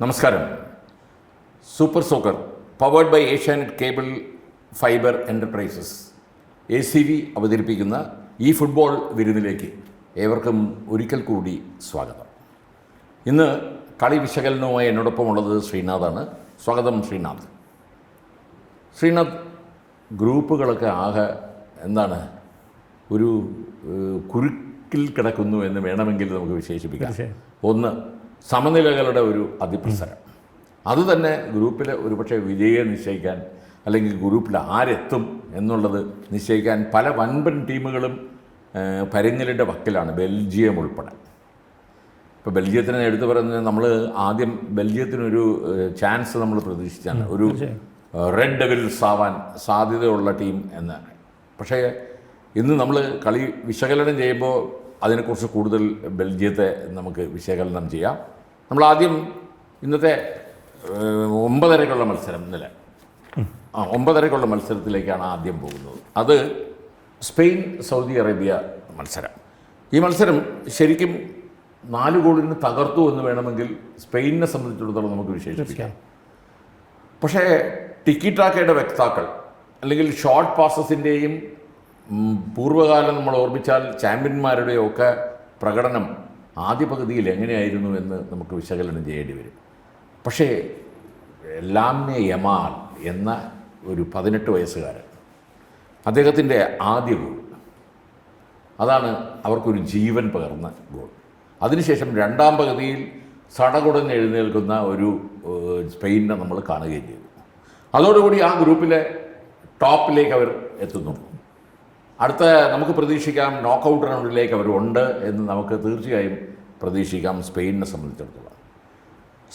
നമസ്കാരം. Super soccer powered by Asianet cable fibre enterprises ACV അവതരിപ്പിക്കുന്ന ഈ ഫുട്ബോൾ വിരുന്നിലേക്ക് ഏവർക്കും ഒരിക്കൽ കൂടി സ്വാഗതം. ഇന്ന് കളി വിശകലനവുമായി എന്നോടൊപ്പമുള്ളത് ശ്രീനാഥാണ്. സ്വാഗതം ശ്രീനാഥ്. ശ്രീനാഥ്, ഗ്രൂപ്പുകളൊക്കെ ആകെ എന്താണ് ഒരു കുരുക്കിൽ കിടക്കുന്നു എന്ന് വേണമെങ്കിൽ നമുക്ക് വിശേഷിപ്പിക്കാം. ഒന്ന്, സമനിലകളുടെ ഒരു അതിപ്രസരം. അതുതന്നെ ഗ്രൂപ്പിൽ ഒരുപക്ഷെ വിജയം നിശ്ചയിക്കാൻ അല്ലെങ്കിൽ ഗ്രൂപ്പിൽ ആരെത്തും എന്നുള്ളത് നിശ്ചയിക്കാൻ പല വൻപൻ ടീമുകളും പരുങ്ങലിൻ്റെ വക്കിലാണ്, ബെൽജിയം ഉൾപ്പെടെ. ഇപ്പോൾ ബെൽജിയത്തിനെ എടുത്തു പറയുന്നത്, നമ്മൾ ആദ്യം ബെൽജിയത്തിനൊരു ചാൻസ് നമ്മൾ പ്രതീക്ഷിച്ചാണ്, ഒരു റെഡ് ഡെവിൽസ് ആവാൻ സാധ്യതയുള്ള ടീം എന്നാണ്. പക്ഷേ ഇന്ന് നമ്മൾ കളി വിശകലനം ചെയ്യുമ്പോൾ അതിനെക്കുറിച്ച് കൂടുതൽ ബെൽജിയത്തെ നമുക്ക് വിശകലനം ചെയ്യാം. നമ്മൾ ആദ്യം ഇന്നത്തെ 9:30-ക്കുള്ള മത്സരം, ഇന്നലെ 9:30-ക്കുള്ള മത്സരത്തിലേക്കാണ് ആദ്യം പോകുന്നത്. അത് സ്പെയിൻ സൗദി അറേബ്യ മത്സരം. ഈ മത്സരം ശരിക്കും 4 ഗോളിന് തകർത്തു എന്ന് വേണമെങ്കിൽ സ്പെയിനിനെ സംബന്ധിച്ചിടത്തോളം നമുക്ക് വിശേഷിപ്പിക്കാം. പക്ഷേ ടിക്കി ടാക്കയുടെ വക്താക്കൾ അല്ലെങ്കിൽ ഷോർട്ട് പാസസിൻ്റെയും പൂർവ്വകാലം നമ്മൾ ഓർമ്മിച്ചാൽ ചാമ്പ്യന്മാരുടെയും ഒക്കെ പ്രകടനം ആദ്യ പകുതിയിൽ എങ്ങനെയായിരുന്നു എന്ന് നമുക്ക് വിശകലനം ചെയ്യേണ്ടി വരും. പക്ഷേ ലാമിനെ യമാൽ എന്ന ഒരു 18 വയസ്സുകാരൻ, അദ്ദേഹത്തിൻ്റെ ആദ്യ ഗോൾ, അതാണ് അവർക്കൊരു ജീവൻ പകർന്ന ഗോൾ. അതിനുശേഷം രണ്ടാം പകുതിയിൽ സടകുടഞ്ഞ് എഴുന്നേൽക്കുന്ന ഒരു സ്പെയിനിനെ നമ്മൾ കാണുകയും ചെയ്തു. അതോടുകൂടി ആ ഗ്രൂപ്പിലെ ടോപ്പിലേക്ക് അവർ എത്തുന്നു. അടുത്ത നമുക്ക് പ്രതീക്ഷിക്കാം നോക്കൗട്ട് റൗണ്ടിലേക്ക് അവരുണ്ട് എന്ന് നമുക്ക് തീർച്ചയായും പ്രതീക്ഷിക്കാം. സ്പെയിനിനെ സംബന്ധിച്ചിടത്തോളം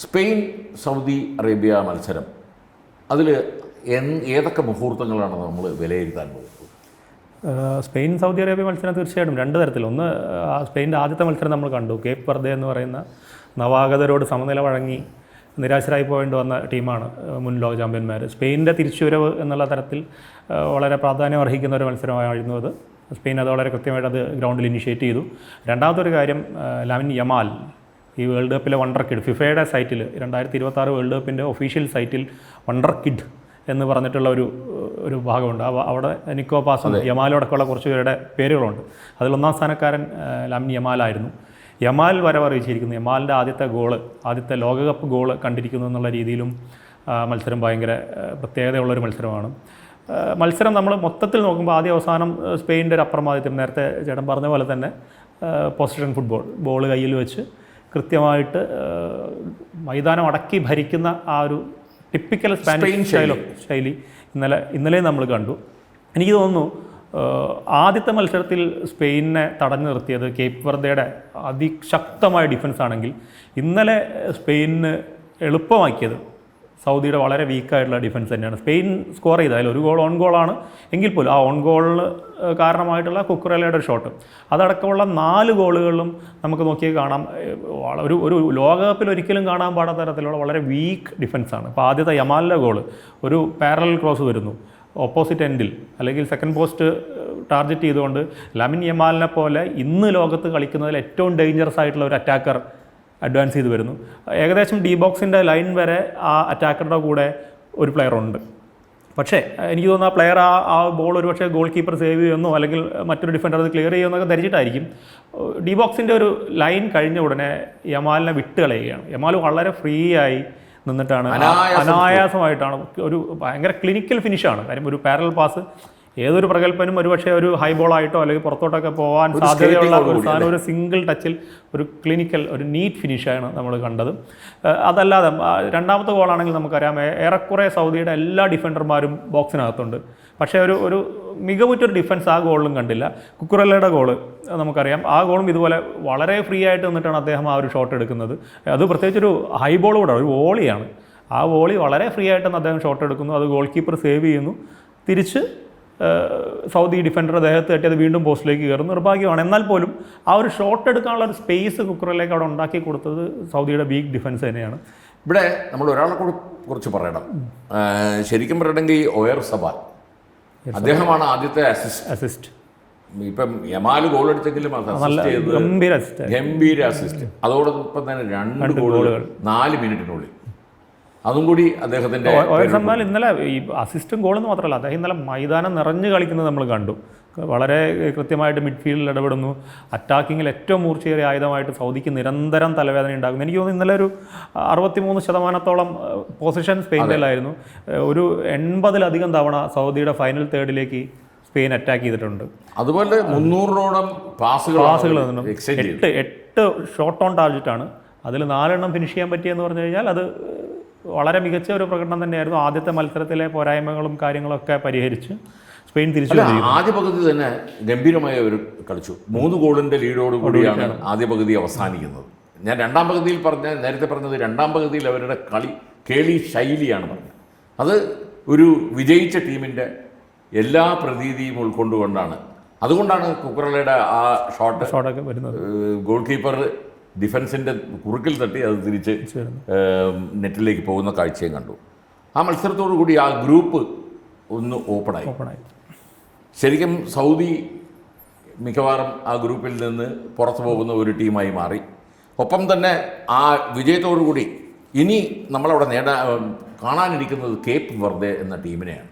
സ്പെയിൻ സൗദി അറേബ്യ മത്സരം, അതിൽ ഏതൊക്കെ മുഹൂർത്തങ്ങളാണ് നമ്മൾ വിലയിരുത്താൻ പോകുന്നത്? സ്പെയിൻ സൗദി അറേബ്യ മത്സരം തീർച്ചയായിട്ടും 2 തരത്തിൽ. ഒന്ന്, സ്പെയിൻ്റെ ആദ്യത്തെ മത്സരം നമ്മൾ കണ്ടു. കേപ്പ് വെർദെ എന്ന് പറയുന്ന നവാഗതരോട് സമനില വഴങ്ങി നിരാശരായി പോകേണ്ടി വന്ന ടീമാണ് മുൻ ലോക ചാമ്പ്യന്മാർ. സ്പെയിനിൻ്റെ തിരിച്ചുവരവ് എന്നുള്ള തരത്തിൽ വളരെ പ്രാധാന്യം അർഹിക്കുന്ന ഒരു മത്സരമായിരുന്നു അത്. സ്പെയിൻ അത് വളരെ കൃത്യമായിട്ട് അത് ഗ്രൗണ്ടിൽ ഇനിഷ്യേറ്റ് ചെയ്തു. രണ്ടാമത്തെ ഒരു കാര്യം, ലാമിൻ യമാൽ ഈ വേൾഡ് കപ്പിലെ വണ്ടർ കിഡ്, ഫിഫയുടെ സൈറ്റിൽ 2026 വേൾഡ് കപ്പിൻ്റെ ഒഫീഷ്യൽ സൈറ്റിൽ വണ്ടർ കിഡ് എന്ന് പറഞ്ഞിട്ടുള്ള ഒരു ഭാഗമുണ്ട്. അവിടെ നിക്കോ പാസും യമാലോടൊക്കെയുള്ള കുറച്ച് പേരുടെ പേരുകളുണ്ട്. അതിൽ 1ാം സ്ഥാനക്കാരൻ ലാമിൻ യമാലായിരുന്നു. യമാൽ വരവറിയിച്ചിരിക്കുന്നു. യമാലിൻ്റെ ആദ്യത്തെ ലോകകപ്പ് ഗോള് കണ്ടിരിക്കുന്നു എന്നുള്ള രീതിയിലും മത്സരം ഭയങ്കര പ്രത്യേകതയുള്ളൊരു മത്സരമാണ്. മത്സരം നമ്മൾ മൊത്തത്തിൽ നോക്കുമ്പോൾ ആദ്യ അവസാനം സ്പെയിൻ്റെ ഒരു അപ്രമാദിത്യം, നേരത്തെ ചേട്ടൻ പറഞ്ഞ പോലെ തന്നെ പൊസിഷൻ ഫുട്ബോൾ, ബോൾ കയ്യിൽ വെച്ച് കൃത്യമായിട്ട് മൈതാനം അടക്കി ഭരിക്കുന്ന ആ ഒരു ടിപ്പിക്കൽ സ്പാനിഷ് ശൈലി ഇന്നലെ നമ്മൾ കണ്ടു. എനിക്ക് തോന്നുന്നു ആദ്യത്തെ മത്സരത്തിൽ സ്പെയിനിനെ തടഞ്ഞു നിർത്തിയത് കേപ്പ് വെർദയുടെ അതിശക്തമായ ഡിഫൻസ് ആണെങ്കിൽ, ഇന്നലെ സ്പെയിനിന് എളുപ്പമാക്കിയത് സൗദിയുടെ വളരെ വീക്കായിട്ടുള്ള ഡിഫൻസ് തന്നെയാണ്. സ്പെയിൻ സ്കോർ ചെയ്ത അതിൽ ഒരു ഗോൾ ഓൺ ഗോളാണ് എങ്കിൽ പോലും ആ ഓൺ ഗോളിന് കാരണമായിട്ടുള്ള കുക്കുറേലയുടെ ഒരു ഷോട്ട്, അതടക്കമുള്ള 4 ഗോളുകളിലും നമുക്ക് നോക്കിയാൽ കാണാം ഒരു ലോകകപ്പിൽ ഒരിക്കലും കാണാൻ പാടാത്ത തരത്തിലുള്ള വളരെ വീക്ക് ഡിഫൻസാണ്. അപ്പോൾ ആദ്യത്തെ യമാലിൻ്റെ ഗോൾ ഒരു പാരലൽ ക്രോസ് വരുന്നു ഓപ്പോസിറ്റ് എൻഡിൽ, അല്ലെങ്കിൽ സെക്കൻഡ് പോസ്റ്റ് ടാർഗറ്റ് ചെയ്തുകൊണ്ട് ലാമിൻ യമാലിനെ പോലെ ഇന്ന് ലോകത്ത് കളിക്കുന്നതിൽ ഏറ്റവും ഡേഞ്ചറസ് ആയിട്ടുള്ള ഒരു അറ്റാക്കർ അഡ്വാൻസ് ചെയ്ത് വരുന്നു. ഏകദേശം ഡി ബോക്സിൻ്റെ ലൈൻ വരെ ആ അറ്റാക്കറുടെ കൂടെ ഒരു പ്ലെയർ ഉണ്ട്. പക്ഷേ എനിക്ക് തോന്നുന്നു ആ പ്ലെയർ ആ ബോൾ ഒരു പക്ഷേ ഗോൾ കീപ്പർ സേവ് ചെയ്യുമെന്നോ അല്ലെങ്കിൽ മറ്റൊരു ഡിഫൻഡർ അത് ക്ലിയർ ചെയ്യുമെന്നൊക്കെ ധരിച്ചിട്ടായിരിക്കും. ഡി ബോക്സിൻ്റെ ഒരു ലൈൻ കഴിഞ്ഞ ഉടനെ യമാലിനെ വിട്ട് കളയുകയാണ്. യമാൽ വളരെ ഫ്രീ ആയി നിന്നിട്ടാണ്, അനായാസമായിട്ടാണ്, ഒരു ഭയങ്കര ക്ലിനിക്കൽ ഫിനിഷാണ്. കാര്യം ഒരു പാരലൽ പാസ് ഏതൊരു പ്രഗത്ഭനും ഒരുപക്ഷെ ഒരു ഹൈ ബോളായിട്ടോ അല്ലെങ്കിൽ പുറത്തോട്ടൊക്കെ പോകാൻ സാധ്യതയുള്ള ഒരു സാധനം ഒരു സിംഗിൾ ടച്ചിൽ ഒരു ക്ലിനിക്കൽ ഒരു നീറ്റ് ഫിനിഷാണ് നമ്മൾ കണ്ടത്. അതല്ലാതെ രണ്ടാമത്തെ ഗോളാണെങ്കിൽ നമുക്കറിയാം, ഏറെക്കുറെ സൗദിയുടെ എല്ലാ ഡിഫൻഡർമാരും ബോക്സിനകത്തുണ്ട്. പക്ഷേ ഒരു മികവുറ്റൊരു ഡിഫൻസ് ആ ഗോളിലും കണ്ടില്ല. കുക്കുറല്ലയുടെ ഗോള് നമുക്കറിയാം, ആ ഗോളും ഇതുപോലെ വളരെ ഫ്രീ ആയിട്ട് നിന്നിട്ടാണ് അദ്ദേഹം ആ ഒരു ഷോട്ട് എടുക്കുന്നത്. അത് പ്രത്യേകിച്ചൊരു ഹൈ ബോൾ കൂടെ, ഒരു വോളിയാണ്. ആ വോളി വളരെ ഫ്രീ ആയിട്ടാണ് അദ്ദേഹം ഷോട്ട് എടുക്കുന്നു. അത് ഗോൾ കീപ്പർ സേവ് ചെയ്യുന്നു. തിരിച്ച് സൗദി ഡിഫൻഡർ ദേഹത്ത് തട്ടി അത് വീണ്ടും പോസ്റ്റിലേക്ക് കയറും. നിർഭാഗ്യമാണ്. എന്നാൽ പോലും ആ ഒരു ഷോട്ട് എടുക്കാനുള്ള ഒരു സ്പേസ് കുക്കറിലേക്ക് അവിടെ ഉണ്ടാക്കി കൊടുത്തത് സൗദിയുടെ വീക്ക് ഡിഫൻസ് തന്നെയാണ്. ഇവിടെ നമ്മൾ ഒരാളെ കുറിച്ച് പറയണം. ശരിക്കും പറയണമെങ്കിൽ ഒയർ സബാൽ, അദ്ദേഹമാണ് ആദ്യത്തെ അസിസ്റ്റ്. ഇപ്പം യമാല് ഗോൾ അടിച്ചെങ്കിലും അത് നല്ല assist ചെയ്തത് ഗംഭീര assist ആയിരുന്നു. ഗംഭീര അസിസ്റ്റ്. അതോടൊപ്പം തന്നെ 2 ഗോളുകൾ 4 മിനിറ്റിനുള്ളിൽ. അതും കൂടി അദ്ദേഹത്തിന്റെ എന്നാൽ ഇന്നലെ ഈ അസിസ്റ്റും ഗോളെന്ന് മാത്രമല്ല, അദ്ദേഹം ഇന്നലെ മൈതാനം നിറഞ്ഞു കളിക്കുന്നത് നമ്മൾ കണ്ടു. വളരെ കൃത്യമായിട്ട് മിഡ്ഫീൽഡിൽ ഇടപെടുന്നു. അറ്റാക്കിങ്ങിൽ ഏറ്റവും മൂർച്ചയേറിയ ആയുധമായിട്ട് സൗദിക്ക് നിരന്തരം തലവേദന ഉണ്ടാകുന്നു. എനിക്ക് തോന്നുന്നു ഇന്നലെ ഒരു 63% പൊസിഷൻ സ്പെയിനിലായിരുന്നു. ഒരു 80-ലധികം തവണ സൗദിയുടെ ഫൈനൽ തേർഡിലേക്ക് സ്പെയിൻ അറ്റാക്ക് ചെയ്തിട്ടുണ്ട്. അതുപോലെ 300-ഓളം പാസുകൾ 8 ഷോട്ട് ഓൺ ടാർഗറ്റാണ്. അതിൽ 4 ഫിനിഷ് ചെയ്യാൻ പറ്റിയെന്ന് പറഞ്ഞു കഴിഞ്ഞാൽ അത് വളരെ മികച്ച ഒരു പ്രകടനം തന്നെയായിരുന്നു. ആദ്യത്തെ മത്സരത്തിലെ പോരായ്മകളും കാര്യങ്ങളൊക്കെ പരിഹരിച്ച് സ്പെയിൻ തിരിച്ചു. ആദ്യ പകുതി തന്നെ ഗംഭീരമായ ഒരു കളിച്ചു. 3 ഗോളിന്റെ ലീഡോട് കൂടിയാണ് ആദ്യ പകുതി അവസാനിക്കുന്നത്. ഞാൻ നേരത്തെ പറഞ്ഞത് രണ്ടാം പകുതിയിൽ അവരുടെ കേളി ശൈലിയാണ് പറഞ്ഞത്. അത് ഒരു വിജയിച്ച ടീമിൻ്റെ എല്ലാ പ്രതീതിയും ഉൾക്കൊണ്ടുകൊണ്ടാണ്. അതുകൊണ്ടാണ് കുക്കറലയുടെ ആ ഷോട്ടൊക്കെ വരുന്നത്. ഗോൾ കീപ്പർ ഡിഫൻസിൻ്റെ കുറുക്കിൽ തട്ടി അത് തിരിച്ച് നെറ്റിലേക്ക് പോകുന്ന കാഴ്ചയും കണ്ടു. ആ മത്സരത്തോടു കൂടി ആ ഗ്രൂപ്പ് ഒന്ന് ഓപ്പണായി. ശരിക്കും സൗദി മിക്കവാറും ആ ഗ്രൂപ്പിൽ നിന്ന് പുറത്തു പോകുന്ന ഒരു ടീമായി മാറി. ഒപ്പം തന്നെ ആ വിജയത്തോടു കൂടി ഇനി നമ്മളവിടെ കാണാനിരിക്കുന്നത് കേപ്പ് വെർദെ എന്ന ടീമിനെയാണ്.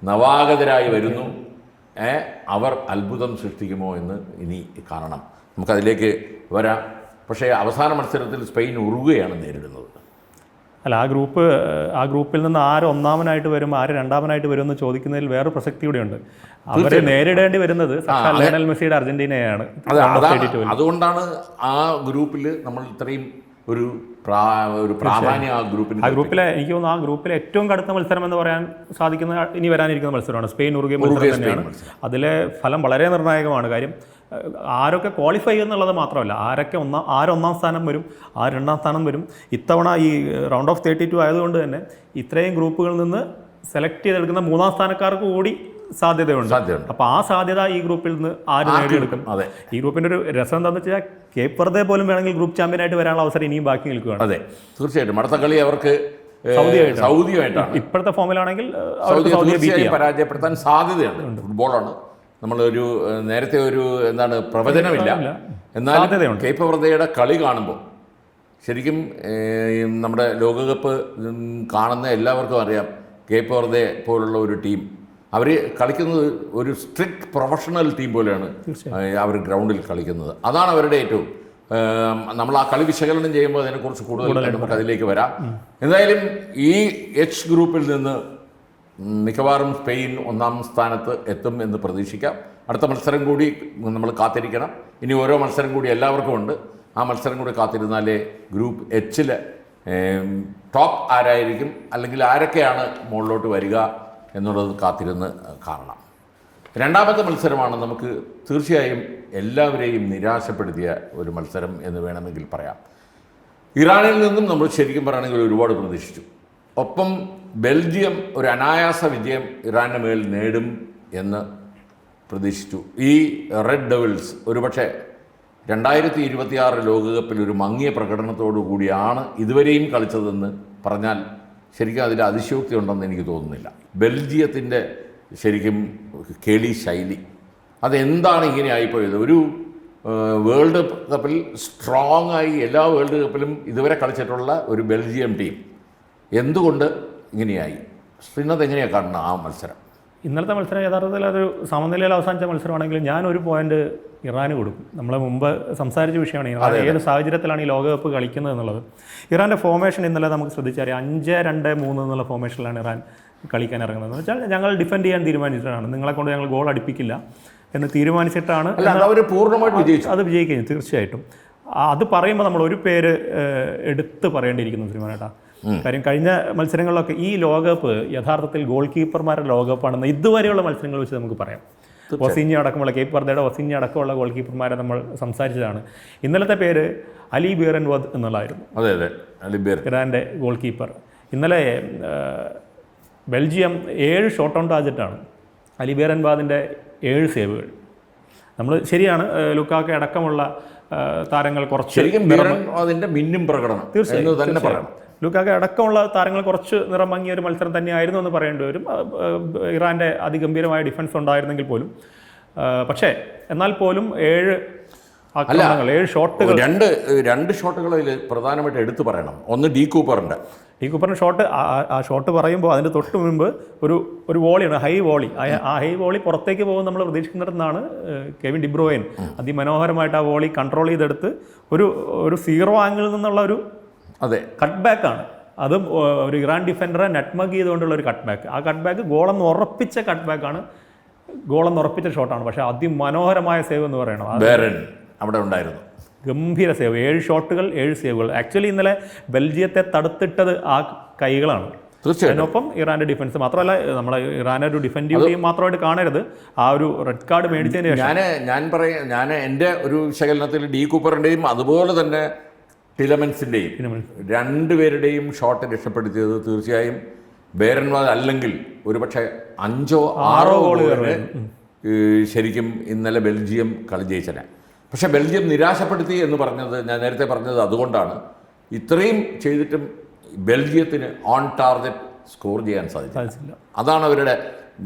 നവാഗതരായി വരുന്നു. അവർ അത്ഭുതം സൃഷ്ടിക്കുമോ എന്ന് ഇനി കാണണം. നമുക്കതിലേക്ക് വരാം. പക്ഷേ അവസാന മത്സരത്തിൽ സ്പെയിൻ ഉറുഗ്വേയാണ് നേരിടുന്നത്. അല്ല, ആ ഗ്രൂപ്പിൽ നിന്ന് ആര് ഒന്നാമനായിട്ട് വരും, ആര് രണ്ടാമനായിട്ട് വരും എന്ന് ചോദിക്കുന്നതിൽ വേറെ പ്രസക്തി കൂടിയുണ്ട്. അവരെ നേരിടേണ്ടി വരുന്നത് ലയണൽ മെസ്സിയുടെ അർജന്റീനയാണ്. അതുകൊണ്ടാണ് ആ ഗ്രൂപ്പിൽ നമ്മൾ ഇത്രയും ഒരു പ്രാധാന്യം ആ ഗ്രൂപ്പിലെ എനിക്ക് തോന്നുന്നു ആ ഗ്രൂപ്പിലെ ഏറ്റവും കടുത്ത മത്സരം എന്ന് പറയാൻ സാധിക്കുന്ന ഇനി വരാനിരിക്കുന്ന മത്സരമാണ് സ്പെയിൻ ഉറുഗ്വേ മത്സരം തന്നെയാണ്. അതിലെ ഫലം വളരെ നിർണായകമാണ്. കാര്യം ആരൊക്കെ ക്വാളിഫൈ എന്നുള്ളത് മാത്രമല്ല, ആരൊന്നാം സ്ഥാനം വരും, രണ്ടാം സ്ഥാനം വരും. ഇത്തവണ ഈ റൗണ്ട് ഓഫ് 32 ആയതുകൊണ്ട് തന്നെ ഇത്രയും ഗ്രൂപ്പുകളിൽ നിന്ന് സെലക്ട് ചെയ്തെടുക്കുന്ന 3-ാം സ്ഥാനക്കാർക്ക് കൂടി സാധ്യതയുണ്ട്. അപ്പോൾ ആ സാധ്യത ഈ ഗ്രൂപ്പിൽ നിന്ന് ആര് നേടിയെടുക്കും? ഈ ഗ്രൂപ്പിൻ്റെ ഒരു രസം എന്താണെന്ന് വെച്ചാൽ കേപ്പ് വെർദെ പോലും വേണമെങ്കിൽ ഗ്രൂപ്പ് ചാമ്പ്യനായിട്ട് വരാനുള്ള അവസരം ഇനിയും ബാക്കി നിൽക്കുകയാണ്. അതെ, തീർച്ചയായിട്ടും. അടുത്ത കളി അവർക്ക് സൗദിയുമായിട്ടാണ്. ഇപ്പോഴത്തെ ഫോമിലാണെങ്കിൽ പരാജയപ്പെടുത്താൻ സാധ്യതയുണ്ട്. ഫുട്ബോളാണ്. നമ്മളൊരു നേരത്തെ ഒരു പ്രവചനമില്ല. എന്നാൽ കേപ്പ് വെർദെയുടെ കളി കാണുമ്പോൾ ശരിക്കും നമ്മുടെ ലോകകപ്പ് കാണുന്ന എല്ലാവർക്കും അറിയാം കേപ്പ് വെർദെ പോലുള്ള ഒരു ടീം അവർ കളിക്കുന്നത് ഒരു സ്ട്രിക്റ്റ് പ്രൊഫഷണൽ ടീം പോലെയാണ് അവർ ഗ്രൗണ്ടിൽ കളിക്കുന്നത്. അതാണ് അവരുടെ ഏറ്റവും നമ്മൾ ആ കളി വിശകലനം ചെയ്യുമ്പോൾ അതിനെക്കുറിച്ച് കൂടുതൽ നമുക്ക് അതിലേക്ക് വരാം. എന്തായാലും ഈ എച്ച് ഗ്രൂപ്പിൽ നിന്ന് മിക്കവാറും സ്പെയിൻ 1-ാം സ്ഥാനത്ത് എത്തും എന്ന് പ്രതീക്ഷിക്കാം. അടുത്ത മത്സരം കൂടി നമ്മൾ കാത്തിരിക്കണം. ഇനി ഓരോ മത്സരം കൂടി എല്ലാവർക്കും ഉണ്ട്. ആ മത്സരം കൂടി കാത്തിരുന്നാലേ ഗ്രൂപ്പ് എച്ചിൽ ടോപ്പ് ആരായിരിക്കും, അല്ലെങ്കിൽ ആരൊക്കെയാണ് മുകളിലോട്ട് വരിക എന്നുള്ളത് കാത്തിരുന്ന് കാണണം. രണ്ടാമത്തെ മത്സരമാണ് നമുക്ക് തീർച്ചയായും എല്ലാവരെയും നിരാശപ്പെടുത്തിയ ഒരു മത്സരം എന്ന് വേണമെങ്കിൽ പറയാം. ഇറാനിൽ നിന്നും നമ്മൾ ശരിക്കും പറയുകയാണെങ്കിൽ ഒരുപാട് പ്രതീക്ഷിച്ചു. ഒപ്പം ബെൽജിയം ഒരു അനായാസ വിജയം ഇറാന് മേൽ നേടും എന്ന് പ്രതീക്ഷിച്ചു. ഈ റെഡ് ഡെവിൾസ് ഒരുപക്ഷെ 2026 ലോകകപ്പിൽ ഒരു മങ്ങിയ പ്രകടനത്തോടു കൂടിയാണ് ഇതുവരെയും കളിച്ചതെന്ന് പറഞ്ഞാൽ ശരിക്കും അതിൽ അതിശയോക്തി ഉണ്ടെന്ന് എനിക്ക് തോന്നുന്നില്ല. ബെൽജിയത്തിൻ്റെ ശരിക്കും കേളി ശൈലി അതെന്താണ് ഇങ്ങനെ ആയിപ്പോയത്? ഒരു വേൾഡ് കപ്പിൽ സ്ട്രോങ് ആയി എല്ലാ വേൾഡ് കപ്പിലും ഇതുവരെ കളിച്ചിട്ടുള്ള ഒരു ബെൽജിയം ടീം എന്തുകൊണ്ട് ഇങ്ങനെയായി? ശ്രീനാഥ് എങ്ങനെയാണ് കാണുന്നത് ആ മത്സരം? ഇന്നലത്തെ മത്സരം യഥാർത്ഥത്തിൽ അതൊരു സമനിലയിൽ അവസാനിച്ച മത്സരമാണെങ്കിലും ഞാനൊരു പോയിന്റ് ഇറാന് കൊടുക്കും. നമ്മൾ മുമ്പ് സംസാരിച്ച വിഷയമാണ് ഇറാൻ ഏത് സാഹചര്യത്തിലാണ് ഈ ലോകകപ്പ് കളിക്കുന്നത് എന്നുള്ളത്. ഇറാൻ്റെ ഫോർമേഷൻ ഇന്നലെ നമുക്ക് ശ്രദ്ധിച്ചറിയാം. 5-2-3 എന്നുള്ള ഫോർമേഷനിലാണ് ഇറാൻ കളിക്കാൻ ഇറങ്ങുന്നത്. എന്ന് വെച്ചാൽ ഞങ്ങൾ ഡിഫെൻഡ് ചെയ്യാൻ തീരുമാനിച്ചിട്ടാണ്, നിങ്ങളെ കൊണ്ട് ഞങ്ങൾ ഗോൾ അടിപ്പിക്കില്ല എന്ന് തീരുമാനിച്ചിട്ടാണ് അവർ പൂർണ്ണമായിട്ട് വിജയിച്ചു. അത് വിജയിക്കുകയും തീർച്ചയായിട്ടും. അത് പറയുമ്പോൾ നമ്മൾ ഒരു പേര് എടുത്ത് പറയേണ്ടിയിരിക്കുന്നു ശ്രീമാനേട്ടാ. കാര്യം കഴിഞ്ഞ മത്സരങ്ങളിലൊക്കെ ഈ ലോകകപ്പ് യഥാർത്ഥത്തിൽ ഗോൾ കീപ്പർമാരുടെ ലോകകപ്പാണെന്ന് ഇതുവരെയുള്ള മത്സരങ്ങൾ വെച്ച് നമുക്ക് പറയാം. വസീഞ്ഞ അടക്കമുള്ള കേപ്പ് വെർദെയുടെ വസീഞ്ഞ അടക്കമുള്ള ഗോൾ കീപ്പർമാരെ നമ്മൾ സംസാരിച്ചതാണ്. ഇന്നലത്തെ പേര് അലി ബീറൻവദ് എന്നുള്ളതായിരുന്നു. അതെ അതെ, ഇറാൻ്റെ ഗോൾ കീപ്പർ. ഇന്നലെ ബെൽജിയം 7 ഷോട്ട് ഓൺ ടാർജറ്റാണ്. അലി ബീറൻവാദിൻ്റെ 7 സേവുകൾ. നമ്മൾ ശരിയാണ്, ലുക്കാക്ക അടക്കമുള്ള താരങ്ങൾ കുറച്ച് അതിൻ്റെ മിന്നും പ്രകടനം തീർച്ചയായും ലുക്കാക്ക അടക്കമുള്ള താരങ്ങൾ കുറച്ച് നിറം മങ്ങിയ ഒരു മത്സരം തന്നെയായിരുന്നു എന്ന് പറയേണ്ടി വരും. ഇറാൻ്റെ അതിഗംഭീരമായ ഡിഫൻസ് ഉണ്ടായിരുന്നെങ്കിൽ പോലും പക്ഷേ എന്നാൽ പോലും 7 ആക്രമണങ്ങൾ, 7 ഷോട്ടുകൾ, രണ്ട് ഷോട്ടുകളിൽ പ്രധാനമായിട്ട് എടുത്തു പറയണം. ഒന്ന് ഡി കൂപ്പറിൻ്റെ ഷോട്ട്. ആ ഷോട്ട് പറയുമ്പോൾ അതിൻ്റെ തൊട്ട് മുൻപ് ഒരു വോളിയാണ്, ഹൈ വോളി. ആ ഹൈ വോളി പുറത്തേക്ക് പോകും നമ്മൾ പ്രതീക്ഷിക്കുന്നിടത്താണ് കെവിൻ ഡിബ്രോയിൻ അതിമനോഹരമായിട്ട് ആ വോളി കൺട്രോൾ ചെയ്തെടുത്ത് ഒരു 0 ആംഗിളിൽ നിന്നുള്ള ഒരു കട്ട് ബാക്കാണ്. അതും ഒരു ഇറാൻ ഡിഫൻഡറെ നെറ്റ്മഗ് ചെയ്തുകൊണ്ടുള്ള ഒരു കട്ട് ബാക്ക്. ആ കട്ട് ബാക്ക് ഗോളെന്ന് ഉറപ്പിച്ച കട്ട് ബാക്കാണ്, ഗോളെന്ന് ഉറപ്പിച്ച ഷോട്ടാണ്. പക്ഷേ അതിമനോഹരമായ സേവ് എന്ന് പറയണം, അവിടെ ഉണ്ടായിരുന്നു. ഗംഭീര സേവ്. 7 ഷോട്ടുകൾ 7 സേവുകൾ. ആക്ച്വലി ഇന്നലെ ബെൽജിയത്തെ തടുത്തിട്ടത് ആ കൈകളാണ്. അതിനൊപ്പം ഇറാന്റെ ഡിഫൻസ് മാത്രമല്ല, നമ്മൾ ഇറാനെ ഒരു ഡിഫൻഡീവ് ടീം മാത്രമായിട്ട് കാണരുത്. ആ ഒരു റെഡ് കാർഡ് മേടിച്ചതിന് ശേഷം ഞാൻ എൻ്റെ ഒരു വിശകലനത്തിൽ ഡി കൂപ്പറിൻ്റെയും അതുപോലെ തന്നെ ടിലമൻസിൻ്റെയും രണ്ടുപേരുടെയും ഷോട്ട് രക്ഷപ്പെടുത്തിയത് തീർച്ചയായും ബേരൻവാദ് അല്ലെങ്കിൽ ഒരുപക്ഷെ 5-6 ഗോളുകൾ ശരിക്കും ഇന്നലെ ബെൽജിയം കളി ജയിച്ചനെ. പക്ഷേ ബെൽജിയം നിരാശപ്പെടുത്തി എന്ന് പറഞ്ഞത് ഞാൻ നേരത്തെ പറഞ്ഞത് അതുകൊണ്ടാണ്. ഇത്രയും ചെയ്തിട്ടും ബെൽജിയത്തിന് ഓൺ ടാർഗറ്റ് സ്കോർ ചെയ്യാൻ സാധിച്ചില്ല. അതാണ് അവരുടെ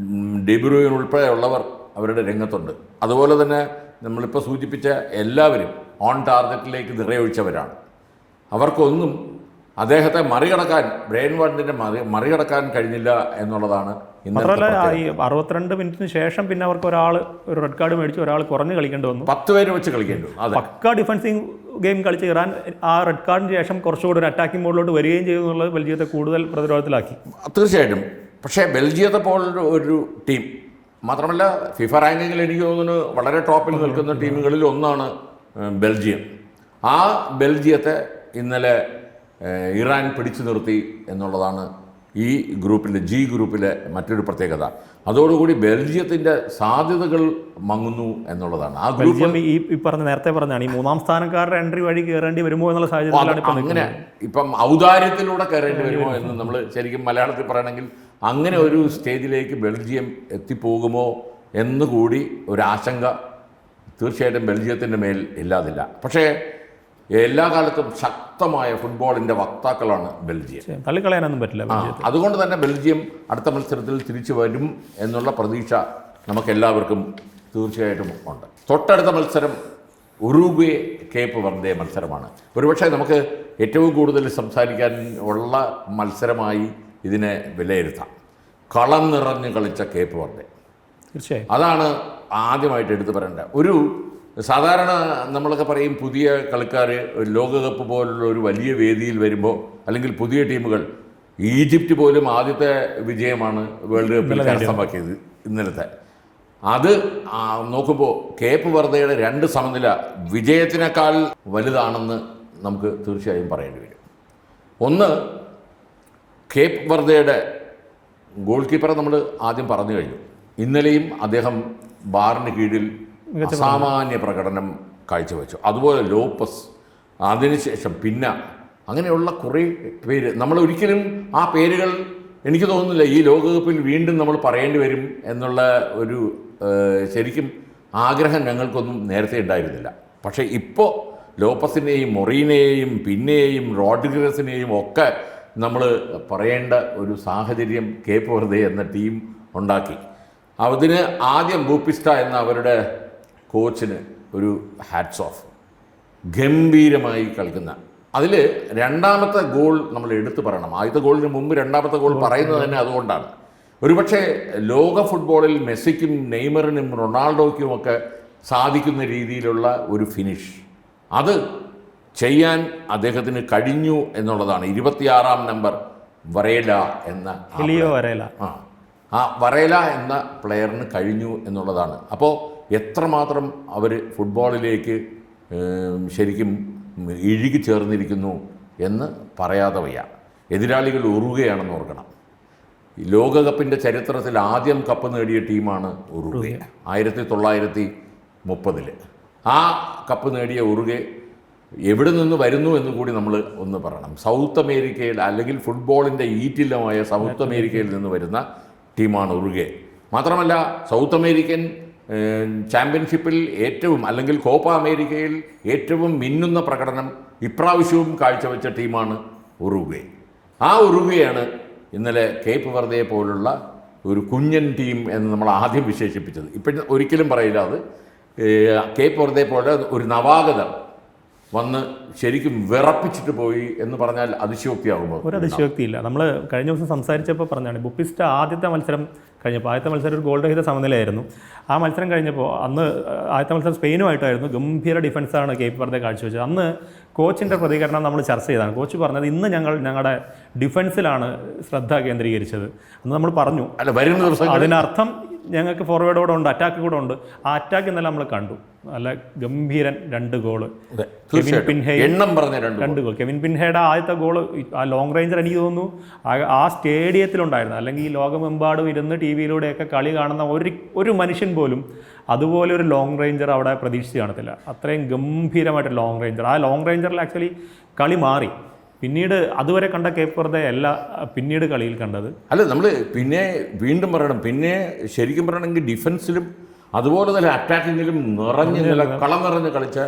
ഡെബ്രൂയിൻ ഉൾപ്പെടെയുള്ളവർ അവരുടെ രംഗത്തുണ്ട്. അതുപോലെ തന്നെ നമ്മളിപ്പോൾ സൂചിപ്പിച്ച എല്ലാവരും ഓൺ ടാർഗറ്റിലേക്ക് നിറയൊഴിച്ചവരാണ്. അവർക്കൊന്നും അദ്ദേഹത്തെ മറികടക്കാൻ, ബ്രെയിൻവാർഡിനെ മറികടക്കാൻ കഴിഞ്ഞില്ല എന്നുള്ളതാണ്. മാത്രമല്ല ഈ 62 മിനിറ്റിന് ശേഷം പിന്നെ അവർക്ക് ഒരു റെഡ് കാർഡ് മേടിച്ച് ഒരാൾ കുറഞ്ഞ് കളിക്കേണ്ടി വന്നു. 10 പേര് വെച്ച് കളിക്കേണ്ടി വന്നു. പക്ക ഡിഫൻസിങ് ഗെയിം കളിച്ച ഇറാൻ ആ റെഡ് കാർഡിന് ശേഷം കുറച്ചുകൂടി ഒരു അറ്റാക്കിംഗ് മോഡിലോട്ട് വരികയും ചെയ്തു എന്നുള്ളത് ബെൽജിയത്തെ കൂടുതൽ പ്രതിരോധത്തിലാക്കി. തീർച്ചയായിട്ടും. പക്ഷേ ബെൽജിയത്തെ പോലൊരു ഒരു ടീം മാത്രമല്ല, ഫിഫ റാങ്കിങ്ങിൽ എനിക്ക് തോന്നുന്നു വളരെ ടോപ്പിൽ നിൽക്കുന്ന ടീമുകളിൽ ഒന്നാണ് ബെൽജിയം. ആ ബെൽജിയത്തെ ഇന്നലെ ഇറാൻ പിടിച്ചു നിർത്തി എന്നുള്ളതാണ് ഈ ഗ്രൂപ്പിലെ ജി ഗ്രൂപ്പിലെ മറ്റൊരു പ്രത്യേകത. അതോടുകൂടി ബെൽജിയത്തിൻ്റെ സാധ്യതകൾ മങ്ങുന്നു എന്നുള്ളതാണ്. ആ ബെൽജിയം ഈ പറഞ്ഞ നേരത്തെ പറഞ്ഞാണ് ഈ 3ാം സ്ഥാനക്കാരുടെ എൻട്രി വഴി കയറേണ്ടി വരുമോ എന്നുള്ള സാഹചര്യത്തിലാണ് അങ്ങനെ ഇപ്പം ഔദാര്യത്തിലൂടെ കയറേണ്ടി വരുമോ എന്ന് നമ്മൾ ശരിക്കും മലയാളത്തിൽ പറയണമെങ്കിൽ അങ്ങനെ ഒരു സ്റ്റേജിലേക്ക് ബെൽജിയം എത്തിപ്പോകുമോ എന്നുകൂടി ഒരാശങ്ക തീർച്ചയായിട്ടും ബെൽജിയത്തിൻ്റെ മേൽ ഇല്ലാതില്ല. പക്ഷേ എല്ലാ കാലത്തും ശക്തമായ ഫുട്ബോളിൻ്റെ വക്താക്കളാണ് ബെൽജിയം, തള്ളിക്കളയാനൊന്നും പറ്റില്ല. അതുകൊണ്ട് തന്നെ ബെൽജിയം അടുത്ത മത്സരത്തിൽ തിരിച്ചു വരും എന്നുള്ള പ്രതീക്ഷ നമുക്കെല്ലാവർക്കും തീർച്ചയായിട്ടും ഉണ്ട്. തൊട്ടടുത്ത മത്സരം ഉറുഗ്വേ കേപ്പ് വെർദെ മത്സരമാണ്. ഒരുപക്ഷെ നമുക്ക് ഏറ്റവും കൂടുതൽ സംസാരിക്കാൻ ഉള്ള മത്സരമായി ഇതിനെ വിലയിരുത്താം. കളം നിറഞ്ഞ് കളിച്ച കേപ്പ് വെർദെ, തീർച്ചയായും അതാണ് ആദ്യമായിട്ട് എടുത്തു പറയേണ്ടത്. സാധാരണ നമ്മളൊക്കെ പറയും പുതിയ കളിക്കാർ ലോകകപ്പ് പോലുള്ള ഒരു വലിയ വേദിയിൽ വരുമ്പോൾ, അല്ലെങ്കിൽ പുതിയ ടീമുകൾ, ഈജിപ്റ്റ് പോലും ആദ്യത്തെ വിജയമാണ് വേൾഡ് കപ്പിൽ കരസ്ഥമാക്കിയത് ഇന്നലത്തെ. അത് നോക്കുമ്പോൾ കേപ്പ് വെർദെയുടെ 2 സമനില വിജയത്തിനേക്കാൾ വലുതാണെന്ന് നമുക്ക് തീർച്ചയായും പറയേണ്ടി വരും. ഒന്ന്, കേപ്പ് വെർദെയുടെ ഗോൾ കീപ്പറെ നമ്മൾ ആദ്യം പറഞ്ഞു കഴിഞ്ഞു. ഇന്നലെയും അദ്ദേഹം ബാറിന് കീഴിൽ അസാമാന്യ പ്രകടനം കാഴ്ചവെച്ചു. അതുപോലെ ലോപ്പസ്, അതിനുശേഷം പിന്നെ അങ്ങനെയുള്ള കുറേ പേര്, നമ്മൾ ഒരിക്കലും ആ പേരുകൾ എനിക്ക് തോന്നുന്നില്ല ഈ ലോകകപ്പിൽ വീണ്ടും നമ്മൾ പറയേണ്ടി വരും എന്നുള്ള ഒരു ശരിക്കും ആഗ്രഹം ഞങ്ങൾക്കൊന്നും നേരത്തെ ഉണ്ടായിരുന്നില്ല. പക്ഷേ ഇപ്പോൾ ലോപ്പസിനെയും മൊറീനെയും പിന്നെയും റോഡ്രിഗസിനെയും ഒക്കെ നമ്മൾ പറയേണ്ട ഒരു സാഹചര്യം കേപ്പ് വെർദെ എന്ന ടീം ഉണ്ടാക്കി. അതിന് ആദ്യം ബൂപ്പിസ്റ്റ എന്ന അവരുടെ കോച്ചിന് ഒരു ഹാറ്റ്സ് ഓഫ്. ഗംഭീരമായി കളിക്കുന്ന അതിൽ 2ാമത്തെ ഗോൾ നമ്മൾ എടുത്തു പറയണം. ആദ്യത്തെ ഗോളിന് മുമ്പ് 2ാമത്തെ ഗോൾ പറയുന്നത് തന്നെ അതുകൊണ്ടാണ്. ഒരുപക്ഷെ ലോക ഫുട്ബോളിൽ മെസ്സിക്കും നെയ്മറിനും റൊണാൾഡോയ്ക്കും ഒക്കെ സാധിക്കുന്ന രീതിയിലുള്ള ഒരു ഫിനിഷ് അത് ചെയ്യാൻ അദ്ദേഹത്തിന് കഴിഞ്ഞു എന്നുള്ളതാണ്. 26ാം നമ്പർ വരേല എന്ന വരേല എന്ന പ്ലെയറിന് കഴിഞ്ഞു എന്നുള്ളതാണ്. അപ്പോൾ എത്രമാത്രം അവർ ഫുട്ബോളിലേക്ക് ശരിക്കും ഇഴുകി ചേർന്നിരിക്കുന്നു എന്ന് പറയാതെ വയ്യ. എതിരാളികൾ ഉറുഗ്വേയാണെന്ന് ഓർക്കണം. ലോകകപ്പിൻ്റെ ചരിത്രത്തിൽ ആദ്യം കപ്പ് നേടിയ ടീമാണ് ഉറുഗ്വേ 1930. ആ കപ്പ് നേടിയ ഉറുഗ്വേ എവിടെ നിന്ന് വരുന്നു എന്ന് കൂടി നമ്മൾ ഒന്ന് പറയണം. സൗത്ത് അമേരിക്കയിൽ, അല്ലെങ്കിൽ ഫുട്ബോളിൻ്റെ ഈറ്റില്ലമായ സൗത്ത് അമേരിക്കയിൽ നിന്ന് വരുന്ന ടീമാണ് ഉറുഗ്വേ. മാത്രമല്ല സൗത്ത് അമേരിക്കൻ ചാമ്പ്യൻഷിപ്പിൽ ഏറ്റവും, അല്ലെങ്കിൽ കോപ്പ അമേരിക്കയിൽ ഏറ്റവും മിന്നുന്ന പ്രകടനം ഇപ്രാവശ്യവും കാഴ്ചവെച്ച ടീമാണ് ഉറുഗ്വേ. ആ ഉറുഗ്വേയാണ് ഇന്നലെ കേപ്പ് വെർദെ പോലുള്ള ഒരു കുഞ്ഞൻ ടീം എന്ന് നമ്മൾ ആദ്യം വിശേഷിപ്പിച്ചത്. ഇപ്പം ഒരിക്കലും പറയില്ല അത്. കേപ്പ് വെർദെ പോലെ ഒരു നവാഗതം വന്ന് ശരിക്കും വിറപ്പിച്ചിട്ട് പോയി എന്ന് പറഞ്ഞാൽ അതിശയോക്തിയാകുമ്പോൾ ഒരു അതിശയോക്തിയില്ല. നമ്മൾ കഴിഞ്ഞ ദിവസം സംസാരിച്ചപ്പോൾ പറഞ്ഞാണ് ബുപ്പിസ്റ്റ് ആദ്യത്തെ മത്സരം കഴിഞ്ഞപ്പോൾ, ആദ്യത്തെ മത്സരം ഒരു ഗോൾ രഹിത സമനിലയായിരുന്നു. ആ മത്സരം കഴിഞ്ഞപ്പോൾ അന്ന് ആദ്യത്തെ മത്സരം സ്പെയിനുമായിട്ടായിരുന്നു. ഗംഭീര ഡിഫൻസാണ് കേപ്പ് വെർദെ കാഴ്ചവെച്ചത്. അന്ന് കോച്ചിൻ്റെ പ്രതികരണം നമ്മൾ ചർച്ച ചെയ്തതാണ്. കോച്ച് പറഞ്ഞത് ഇന്ന് ഞങ്ങളുടെ ഡിഫൻസിലാണ് ശ്രദ്ധ കേന്ദ്രീകരിച്ചത് എന്ന് നമ്മൾ പറഞ്ഞു. അല്ല, വരുന്ന ദിവസം അതിനർത്ഥം ഞങ്ങൾക്ക് ഫോർവേഡ് കൂടെ ഉണ്ട്, അറ്റാക്ക് കൂടെ ഉണ്ട്. ആ അറ്റാക്ക് ഇന്നലെ നമ്മൾ കണ്ടു. നല്ല ഗംഭീരൻ 2 ഗോള്, കെവിൻ പിൻഹെ എണ്ണം പറഞ്ഞ 2 ഗോൾ. കെവിൻ പിൻഹയുടെ ആദ്യത്തെ ഗോള് ആ ലോങ് റേഞ്ചർ എനിക്ക് തോന്നുന്നു ആ സ്റ്റേഡിയത്തിലുണ്ടായിരുന്നു. അല്ലെങ്കിൽ ഈ ലോകമെമ്പാടും ഇരുന്ന് ടി വിയിലൂടെയൊക്കെ കളി കാണുന്ന ഒരു മനുഷ്യൻ പോലും അതുപോലെ ഒരു ലോങ് റേഞ്ചർ അവിടെ പ്രതീക്ഷിച്ച് കാണത്തില്ല. അത്രയും ഗംഭീരമായിട്ട് ലോങ് റേഞ്ചർ. ആ ലോങ് റേഞ്ചറിൽ ആക്ച്വലി കളി മാറി. പിന്നീട് അതുവരെ കണ്ട കേപ്പ് വെർദെ അല്ല പിന്നീട് കളിയിൽ കണ്ടത്. അല്ല, നമ്മൾ പിന്നെ വീണ്ടും പറയണം, പിന്നെ ശരിക്കും പറയണമെങ്കിൽ ഡിഫൻസിലും അതുപോലെ തന്നെ അറ്റാക്കിങ്ങിലും കളം നിറഞ്ഞ് കളിച്ച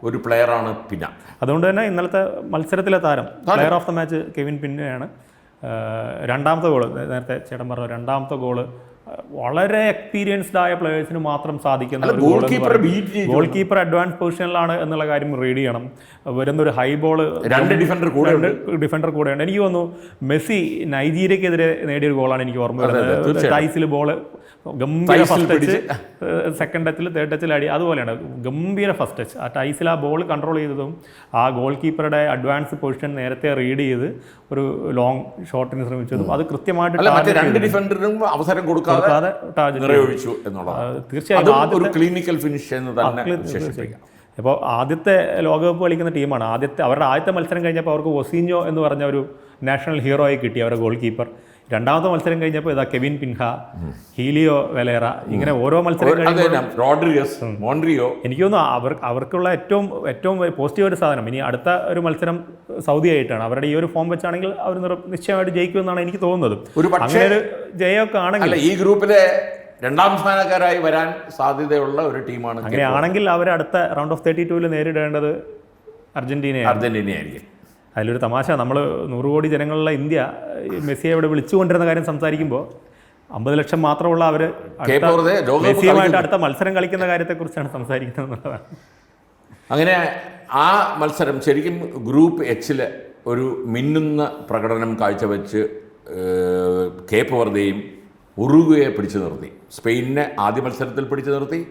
ഒരു പ്ലെയറാണ് പിന്ന. അതുകൊണ്ട് തന്നെ ഇന്നലത്തെ മത്സരത്തിലെ താരം, player of the match Kevin പിന്നെയാണ്. രണ്ടാമത്തെ ഗോള്, നേരത്തെ ചേട്ടൻ പറഞ്ഞ രണ്ടാമത്തെ ഗോള് വളരെ എക്സ്പീരിയൻസ്ഡ് ആയ പ്ലേയേഴ്സിന് മാത്രം സാധിക്കുന്ന ഒരു ഗോൾ കീപ്പർ അഡ്വാൻസ് പൊസിഷനിലാണ് എന്നുള്ള കാര്യം റീഡ് ചെയ്യണം. വരുന്നൊരു ഹൈ ബോൾ, 2 ഡിഫൻഡർ കൂടെയുണ്ട്. എനിക്ക് തോന്നുന്നു മെസ്സി നൈജീരിയക്കെതിരെ നേടിയൊരു ഗോളാണ് എനിക്ക് ഓർമ്മ വരുന്നത്. ടൈസിൽ ബോൾ ഗംഭീര ഫസ്റ്റ് ടച്ച്, സെക്കൻഡ് ടച്ചിൽ തേർഡ് ടച്ചിൽ അടി, അതുപോലെയാണ് ഗംഭീര ഫസ്റ്റ് ടച്ച്. ആ ടൈസിൽ ആ ബോൾ കൺട്രോൾ ചെയ്തതും ആ ഗോൾ കീപ്പറുടെ അഡ്വാൻസ് പൊസിഷൻ നേരത്തെ റീഡ് ചെയ്ത് ഒരു ലോങ് ഷോട്ടിന് ശ്രമിച്ചതും അത് കൃത്യമായിട്ട് അവസരം കൊടുക്കാതെ നിർവഹിച്ചു എന്നുള്ളത് തീർച്ചയായും ഒരു ക്ലിനിക്കൽ ഫിനിഷ് എന്ന് തന്നെ വിശേഷിപ്പിക്കാം. ഇപ്പോൾ ആദ്യത്തെ ലോകകപ്പ് കളിക്കുന്ന ടീമാണ്. അവരുടെ ആദ്യത്തെ മത്സരം കഴിഞ്ഞപ്പോൾ അവർക്ക് ഒസീഞ്ഞോ എന്ന് പറഞ്ഞ ഒരു നാഷണൽ ഹീറോയെ കിട്ടി, അവരുടെ ഗോൾ കീപ്പർ. രണ്ടാമത്തെ മത്സരം കഴിഞ്ഞപ്പോൾ ഇതാ കെവിൻ പിൻഹ, ഹീലിയോ വെലേറ, ഇങ്ങനെ ഓരോ മത്സരം മോൺട്രിയോ. എനിക്ക് തോന്നുന്നു അവർക്കുള്ള ഏറ്റവും പോസിറ്റീവ് ഒരു സാധനം ഇനി അടുത്ത ഒരു മത്സരം സൗദി ആയിട്ടാണ്. അവരുടെ ഈ ഒരു ഫോം വെച്ചാണെങ്കിൽ അവർ നിശ്ചയമായിട്ട് ജയിക്കുമെന്നാണ് എനിക്ക് തോന്നുന്നത്. അങ്ങനെ ഒരു ജയമൊക്കെ ആണെങ്കിൽ ഈ ഗ്രൂപ്പിലെ 2ാം സ്ഥാനക്കാരായി വരാൻ സാധ്യതയുള്ള ഒരു ടീമാണ്. അങ്ങനെയാണെങ്കിൽ അവർ അടുത്ത റൗണ്ട് ഓഫ് 32 നേരിടേണ്ടത് അർജന്റീനയായിരിക്കും. അതിലൊരു തമാശ, നമ്മൾ 100 കോടി ജനങ്ങളുള്ള ഇന്ത്യ മെസ്സിയെ ഇവിടെ വിളിച്ചുകൊണ്ടിരുന്ന കാര്യം സംസാരിക്കുമ്പോൾ 50 ലക്ഷം മാത്രമുള്ള അവർ മെസ്സിയുമായിട്ട് അടുത്ത മത്സരം കളിക്കുന്ന കാര്യത്തെക്കുറിച്ചാണ് സംസാരിക്കുന്നത് എന്നുള്ളതാണ്. അങ്ങനെ ആ മത്സരം ശരിക്കും ഗ്രൂപ്പ് എച്ചിൽ ഒരു മിന്നുന്ന പ്രകടനം കാഴ്ചവെച്ച് കേപ്പ് വെർദെയും ഉറുഗ്വയെ പിടിച്ചു നിർത്തി. സ്പെയിനിനെ ആദ്യ മത്സരത്തിൽ പിടിച്ചു നിർത്തി,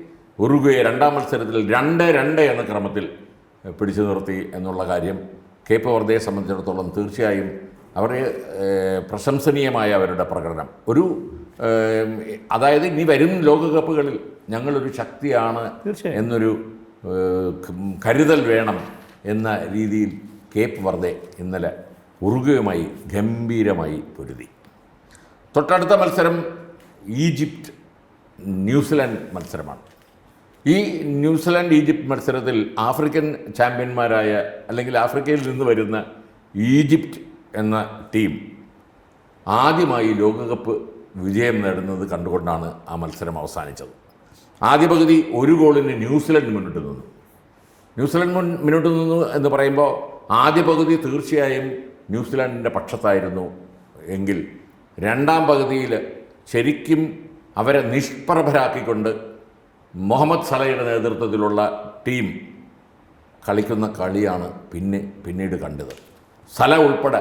ഉറുഗ്വയെ 2ാം മത്സരത്തിൽ 2-2 എന്ന ക്രമത്തിൽ പിടിച്ചു നിർത്തി എന്നുള്ള കാര്യം കേപ്പ് വെർദെയെ സംബന്ധിച്ചിടത്തോളം തീർച്ചയായും അവരുടെ പ്രശംസനീയമായ അവരുടെ പ്രകടനം അതായത് ഇനി വരും ലോകകപ്പുകളിൽ ഞങ്ങളൊരു ശക്തിയാണ് എന്നൊരു കരുതൽ വേണം എന്ന രീതിയിൽ കേപ്പ് വെർദെ ഇന്നലെ ഉറുഗ്വയുമായി ഗംഭീരമായി പൊരുതി. തൊട്ടടുത്ത മത്സരം ഈജിപ്റ്റ് ന്യൂസിലാൻഡ് മത്സരമാണ്. ഈ ന്യൂസിലാൻഡ് ഈജിപ്റ്റ് മത്സരത്തിൽ ആഫ്രിക്കൻ ചാമ്പ്യന്മാരായ അല്ലെങ്കിൽ ആഫ്രിക്കയിൽ നിന്ന് വരുന്ന ഈജിപ്റ്റ് എന്ന ടീം ആദ്യമായി ലോകകപ്പ് വിജയം നേടുന്നത് കണ്ടുകൊണ്ടാണ് ആ മത്സരം അവസാനിച്ചത്. ആദ്യ പകുതി 1 ഗോളിന് ന്യൂസിലാൻഡ് മുന്നിട്ട് നിന്നു. മുന്നിട്ട് നിന്നു എന്ന് പറയുമ്പോൾ ആദ്യ പകുതി തീർച്ചയായും ന്യൂസിലാൻഡിൻ്റെ പക്ഷത്തായിരുന്നു എങ്കിൽ 2ാം പകുതിയിൽ ശരിക്കും അവരെ നിഷ്പ്രഭരാക്കിക്കൊണ്ട് മുഹമ്മദ് സലയുടെ നേതൃത്വത്തിലുള്ള ടീം കളിക്കുന്ന കളിയാണ് പിന്നീട് കണ്ടത്. സല ഉൾപ്പെടെ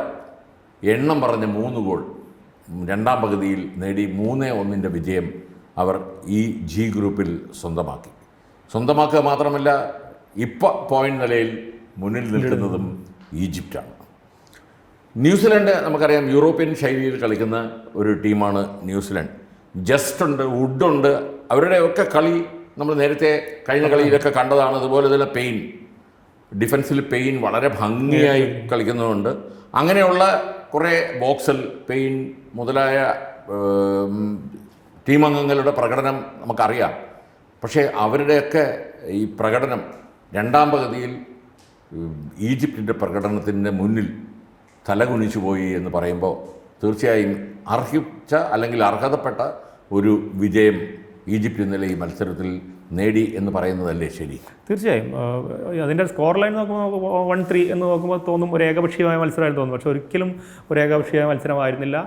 എണ്ണം പറഞ്ഞ 3 ഗോൾ 2ാം പകുതിയിൽ നേടി 3-1 വിജയം അവർ ഈ ജി ഗ്രൂപ്പിൽ സ്വന്തമാക്കുക മാത്രമല്ല ഇപ്പോൾ പോയിന്റ് നിലയിൽ മുന്നിൽ നിൽക്കുന്നതും ഈജിപ്റ്റാണ്. ന്യൂസിലാൻഡ് നമുക്കറിയാം യൂറോപ്യൻ ശൈലിയിൽ കളിക്കുന്ന ഒരു ടീമാണ് ന്യൂസിലാൻഡ്. ജസ്റ്റ് ഉണ്ട്, വുഡുണ്ട്, അവരുടെയൊക്കെ കളി നമ്മൾ നേരത്തെ കഴിഞ്ഞ കളിയിലൊക്കെ കണ്ടതാണ്. അതുപോലെ തന്നെ ഡിഫൻസിൽ പെയിൻ വളരെ ഭംഗിയായി കളിക്കുന്നതുകൊണ്ട് അങ്ങനെയുള്ള കുറേ ബോക്സൽ പെയിൻ മുതലായ ടീം അംഗങ്ങളുടെ പ്രകടനം നമുക്കറിയാം. പക്ഷേ അവരുടെയൊക്കെ ഈ പ്രകടനം 2ാം പകുതിയിൽ ഈജിപ്തിൻ്റെ പ്രകടനത്തിൻ്റെ മുന്നിൽ തലകുനിച്ചു പോയി എന്ന് പറയുമ്പോൾ തീർച്ചയായും അർഹിച്ച അല്ലെങ്കിൽ അർഹതപ്പെട്ട ഒരു വിജയം ഈജിപ്റ്റ് ഇന്നലെ ഈ മത്സരത്തിൽ നേടി എന്ന് പറയുന്നതല്ലേ ശരി? തീർച്ചയായും അതിൻ്റെ സ്കോർ ലൈൻ നോക്കുമ്പോൾ 1-3 എന്ന് നോക്കുമ്പോൾ തോന്നും ഒരു ഏകപക്ഷീയമായ മത്സരമായിട്ട് തോന്നും. പക്ഷേ ഒരിക്കലും ഒരു ഏകപക്ഷീയമായ മത്സരമായിരുന്നില്ല.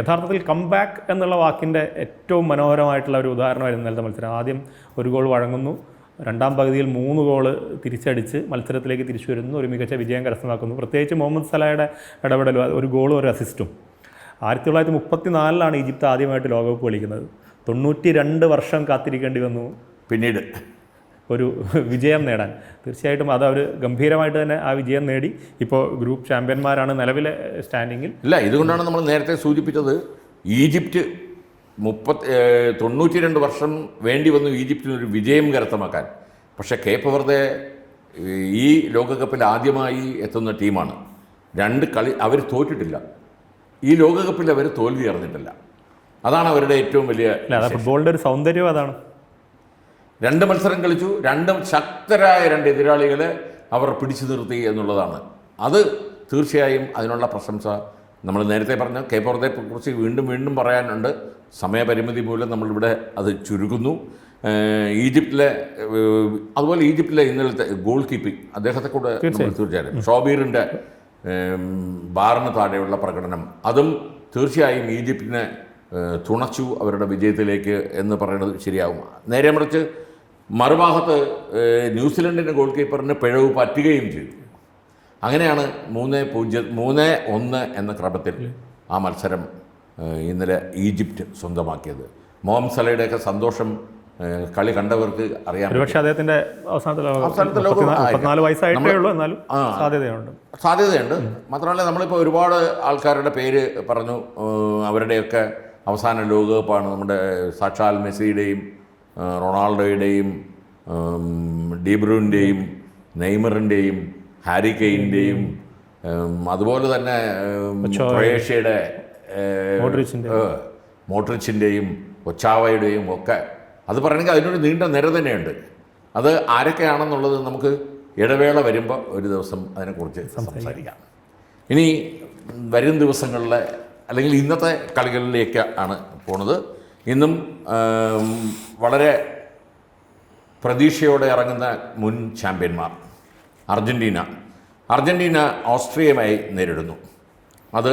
യഥാർത്ഥത്തിൽ കംബാക്ക് എന്നുള്ള വാക്കിൻ്റെ ഏറ്റവും മനോഹരമായിട്ടുള്ള ഒരു ഉദാഹരണമായിരുന്നു ഇന്നലത്തെ മത്സരം. ആദ്യം ഒരു ഗോൾ വഴങ്ങുന്നു, രണ്ടാം പകുതിയിൽ 3 ഗോൾ തിരിച്ചടിച്ച് മത്സരത്തിലേക്ക് തിരിച്ചു വരുന്നു, ഒരു മികച്ച വിജയം കരസ്ഥമാക്കുന്നു. പ്രത്യേകിച്ച് മുഹമ്മദ് സലായുടെ ഇടപെടൽ, ഒരു ഗോളും ഒരു അസിസ്റ്റും. 1934 ഈജിപ്ത് ആദ്യമായിട്ട് ലോകകപ്പ് കളിക്കുന്നത്. 92 വർഷം കാത്തിരിക്കേണ്ടി വന്നു പിന്നീട് ഒരു വിജയം നേടാൻ. തീർച്ചയായിട്ടും അത് അവർ ഗംഭീരമായിട്ട് തന്നെ ആ വിജയം നേടി. ഇപ്പോൾ ഗ്രൂപ്പ് ചാമ്പ്യന്മാരാണ് നിലവിലെ സ്റ്റാൻഡിങ്ങിൽ. ഇല്ല, ഇതുകൊണ്ടാണ് നമ്മൾ നേരത്തെ സൂചിപ്പിച്ചത് ഈജിപ്റ്റ് 92 വർഷം വേണ്ടി വന്നു ഈജിപ്തിനൊരു വിജയം കരസ്ഥമാക്കാൻ. പക്ഷേ കേപ്പ് വെറുതെ ഈ ലോകകപ്പിൽ ആദ്യമായി എത്തുന്ന ടീമാണ്. 2 കളി അവർ തോറ്റിട്ടില്ല. ഈ ലോകകപ്പിൽ അവർ തോൽവി അറിഞ്ഞിട്ടില്ല. അതാണ് അവരുടെ ഏറ്റവും വലിയ ഫുട്ബോളിൻ്റെ ഒരു സൗന്ദര്യം. അതാണ് 2 മത്സരം കളിച്ചു, 2 ശക്തരായ 2 എതിരാളികളെ അവർ പിടിച്ചു നിർത്തി എന്നുള്ളതാണ്. അത് തീർച്ചയായും അതിനുള്ള പ്രശംസ നമ്മൾ നേരത്തെ പറഞ്ഞ കേപ്പ് വെർദെയെക്കുറിച്ച് വീണ്ടും പറയാനുണ്ട്. സമയപരിമിതി മൂലം നമ്മളിവിടെ അത് ചുരുക്കുന്നു. അതുപോലെ ഈജിപ്തിലെ ഇന്നലത്തെ ഗോൾ കീപ്പിംഗ്, അദ്ദേഹത്തെ കൂടെ തീർച്ചയായും ഷോബീറിൻ്റെ ബാറിന് താഴെയുള്ള പ്രകടനം, അതും തീർച്ചയായും ഈജിപ്തിനെ തുണച്ചു അവരുടെ വിജയത്തിലേക്ക് എന്ന് പറയുന്നത് ശരിയാവും. നേരെ മറിച്ച് മറുഭാഗത്ത് ന്യൂസിലൻഡിൻ്റെ ഗോൾ കീപ്പറിന് പിഴവ് പറ്റുകയും ചെയ്തു. അങ്ങനെയാണ് 3-1 എന്ന ക്രമത്തിൽ ആ മത്സരം ഇന്നലെ ഈജിപ്റ്റ് സ്വന്തമാക്കിയത്. മുഹമ്മദ് സലയുടെയൊക്കെ സന്തോഷം കളി കണ്ടവർക്ക് അറിയാം. പക്ഷേ അദ്ദേഹത്തിൻ്റെ അവസാനത്തെ ലോകം 34 വയസ്സായിട്ടേ ഉള്ളൂ, എന്നാലും സാധ്യതയുണ്ട്. മാത്രമല്ല നമ്മളിപ്പോൾ ഒരുപാട് ആൾക്കാരുടെ പേര് പറഞ്ഞു. അവരുടെയൊക്കെ അവസാന ലോകകപ്പാണ്. നമ്മുടെ സാക്ഷാൽ മെസ്സിയുടെയും റൊണാൾഡോയുടെയും ഡീബ്രൂവിൻ്റെയും നെയ്മറിൻ്റെയും ഹാരി കെയിൻ്റെയും അതുപോലെ തന്നെ ക്രൊയേഷ്യയുടെ മോഡ്രിച്ചിൻ്റെയും ഒച്ചാവയുടെയും ഒക്കെ, അത് പറയണമെങ്കിൽ അതിനൊരു നീണ്ട നിര തന്നെയുണ്ട്. അത് ആരൊക്കെയാണെന്നുള്ളത് നമുക്ക് ഇടവേള വരുമ്പോൾ ഒരു ദിവസം അതിനെക്കുറിച്ച് സംസാരിക്കാം. ഇനി വരും ദിവസങ്ങളിലെ അല്ലെങ്കിൽ ഇന്നത്തെ കളികളിലേക്ക് ആണ് പോണത്. ഇന്നും വളരെ പ്രതീക്ഷയോടെ ഇറങ്ങുന്ന മുൻ ചാമ്പ്യന്മാർ അർജൻറ്റീന ഓസ്ട്രിയയുമായി നേരിടുന്നു. അത്